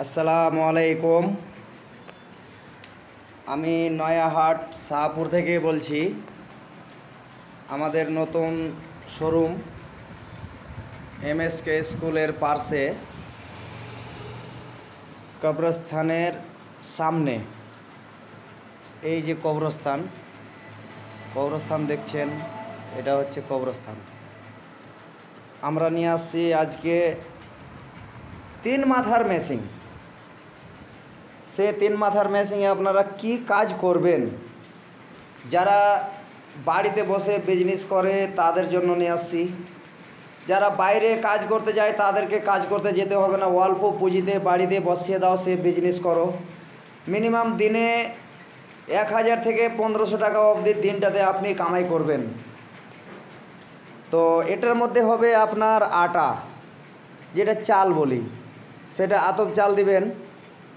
আসসালামু আলাইকুম। আমি নয়াহাট শাহপুর থেকে বলছি। আমাদের নতুন শোরুম এমএসকে স্কুলের পাশে কবরস্থানের সামনে। এই যে কবরস্থান দেখছেন, এটা হচ্ছে কবরস্থান। আমরা নিয়ে আসছি আজকে 3 মাথার মেশিন। সে 3 মাথার মেশিনে আপনারা কি কাজ করবেন, যারা বাড়িতে বসে বিজনেস করে তাদের জন্য নিয়ে আসছি। যারা বাইরে কাজ করতে যায় তাদেরকে কাজ করতে যেতে হবে না, অল্প পুঁজিতে বাড়িতে বসিয়ে দাও, সে বিজনেস করো। মিনিমাম দিনে 1000 থেকে 1500 টাকা অবধি দিনটাতে আপনি কামাই করবেন। তো এটার মধ্যে হবে আপনার আটা, যেটা চাল বলি, সেটা আতপ চাল দিবেন।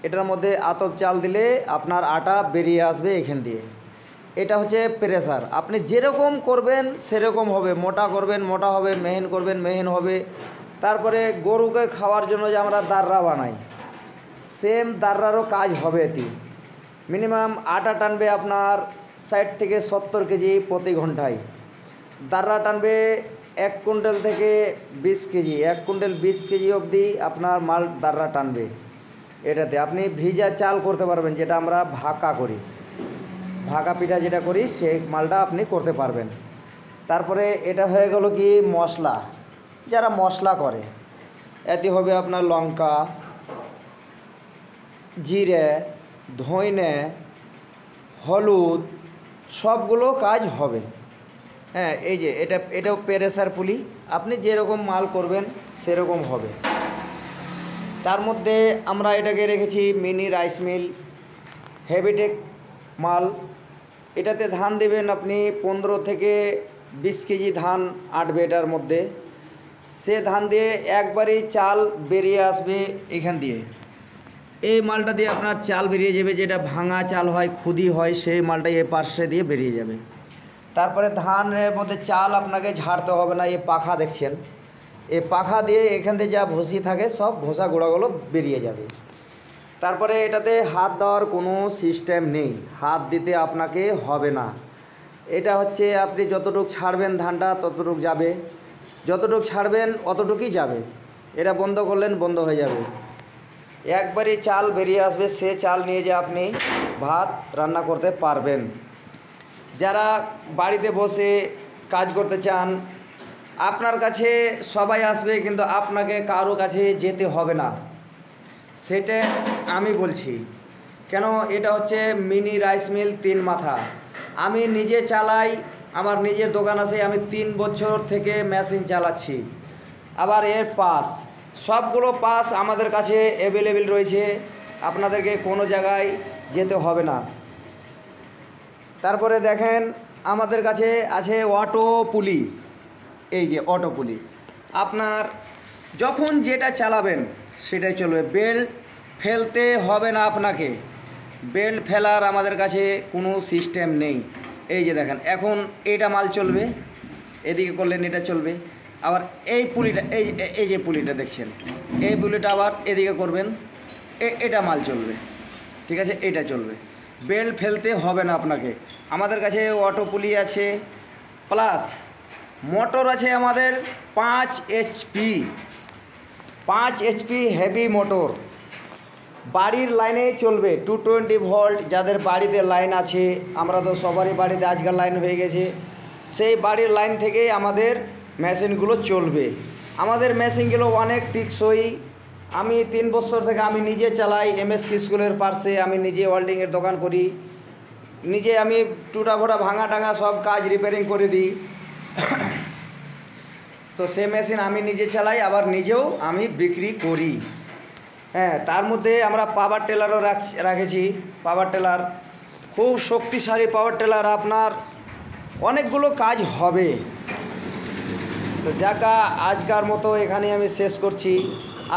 এটার মধ্যে আতপ চাল দিলে আপনার আটা বেরিয়ে আসবে এখান দিয়ে। এটা হচ্ছে প্রেসার, আপনি যেরকম করবেন সেরকম হবে। মোটা করবেন মোটা হবে, মেহিন করবেন মেহিন হবে। তারপরে গরুকে খাওয়ার জন্য যে আমরা দাররা বানাই, সেম দাররারও কাজ হবে এতে। মিনিমাম আটা টানবে আপনার 60 থেকে 70 কেজি প্রতি ঘন্টায়। দাররা টানবে 1 কুইন্টাল থেকে 20 কেজি, 1 কুইন্টাল 20 কেজি অবধি আপনার মাল দাররা টানবে। এটাতে আপনি ভিজা চাল করতে পারবেন, যেটা আমরা ভাকা করি, ভাকা পিঠা যেটা করি, সেই মালটা আপনি করতে পারবেন। তারপরে এটা হয়ে গেল কি মশলা, যারা মশলা করে, এতে হবে আপনার লঙ্কা, জিরে, ধইনে, হলুদ, সবগুলো কাজ হবে। হ্যাঁ, এই যে এটাও প্রেসার পুলি, আপনি যেরকম মাল করবেন সেরকম হবে। তার মধ্যে আমরা এটাকে রেখেছি মিনি রাইস মিল, হেভিটেক মাল। এটাতে ধান দেবেন আপনি 15 থেকে 20 কেজি ধান আটবে এটার মধ্যে। সে ধান দিয়ে একবারই চাল বেরিয়ে আসবে এখান দিয়ে। এই মালটা দিয়ে আপনার চাল বেরিয়ে যাবে, যেটা ভাঙা চাল হয়, খুদি হয়, সেই মালটা এই পাশে দিয়ে বেরিয়ে যাবে। তারপরে ধানের মধ্যে চাল আপনাকে ঝাড়তে হবে না, এই পাখা দেখছেন, এই পাখা দিয়ে এখান থেকে যা ভুসি থাকে সব ভোসা গোড়াগুলো বেরিয়ে যাবে। তারপরে এটাতে হাত দেওয়ার কোনো সিস্টেম নেই, হাত দিতে আপনাকে হবে না। এটা হচ্ছে আপনি যতটুকু ছাড়বেন ধানটা ততটুকু যাবে, যতটুকু ছাড়বেন অতটুকুই যাবে। এটা বন্ধ করলেন বন্ধ হয়ে যাবে, একবারই চাল বেরিয়ে আসবে। সে চাল নিয়ে যে আপনি ভাত রান্না করতে পারবেন। যারা বাড়িতে বসে কাজ করতে চান, আপনার কাছে সবাই আসবে, কিন্তু আপনাকে কারো কাছে যেতে হবে না, সেটা আমি বলছি। কেন, এটা হচ্ছে মিনি রাইস মিল 3 মাথা। আমি নিজে চালাই, আমার নিজের দোকান আছে, আমি 3 বছর থেকে মেশিন চালাচ্ছি। আবার এর পাস, সবগুলো পাস আমাদের কাছে অ্যাভেলেবেল রয়েছে, আপনাদেরকে কোনো জায়গায় যেতে হবে না। তারপরে দেখেন আমাদের কাছে আছে অটো পুলি। এই যে অটো পুলি, আপনার যখন যেটা চালাবেন সেটাই চলবে, বেল্ট ফেলতে হবে না আপনাকে। বেল্ট ফেলার আমাদের কাছে কোনো সিস্টেম নেই। এই যে দেখেন এখন এইটা মাল চলবে, এদিকে করলেন এটা চলবে। আবার এই পুলিটা, এই যে পুলিটা দেখছেন, এই পুলিটা আবার এদিকে করবেন, এটা মাল চলবে, ঠিক আছে, এটা চলবে। বেল্ট ফেলতে হবে না আপনাকে। আমাদের কাছে অটো পুলি আছে, প্লাস মোটর আছে আমাদের 5 HP, 5 HP হেভি মোটর, বাড়ির লাইনেই চলবে। 220 ভোল্ট, যাদের বাড়িতে লাইন আছে, আমরা তো সবারই বাড়িতে আজকাল লাইন হয়ে গেছে, সেই বাড়ির লাইন থেকেই আমাদের মেশিনগুলো চলবে। আমাদের মেশিনগুলো অনেক টেকসই। আমি 3 বছর থেকে আমি নিজে চালাই, এমএসকে স্কুলের পাশে আমি নিজে ওয়েল্ডিংয়ের দোকান করি, নিজে আমি টুটা ফোটা ভাঙা টাঙা সব কাজ রিপেয়ারিং করে দিই। তো সে মেশিন আমি নিজে চালাই, আবার নিজেও আমি বিক্রি করি। হ্যাঁ, তার মধ্যে আমরা পাওয়ার টেলারও রাখেছি। পাওয়ার টেলার খুব শক্তিশালী পাওয়ার টেলার, আপনার অনেকগুলো কাজ হবে। তো যাকা আজকার মতো এখানে আমি শেষ করছি।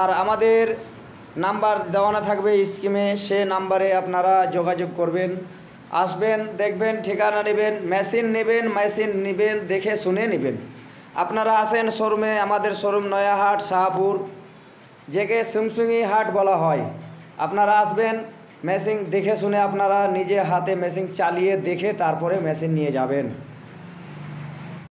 আর আমাদের নাম্বার দেওয়ানো থাকবে স্কিমে, সে নাম্বারে আপনারা যোগাযোগ করবেন, আসবেন, দেখবেন, ঠিকানা নেবেন, মেশিন নেবেন, দেখে শুনে নেবেন। আপনারা আসেন শোরুমে, আমাদের শোরুম নয়াহাট শাহপুর, যেকে সুংসুঙি হাট বলা হয়। আপনারা আসবেন, মেশিন দেখে শুনে আপনারা নিজে হাতে মেশিন চালিয়ে দেখে তারপরে মেশিন নিয়ে যাবেন।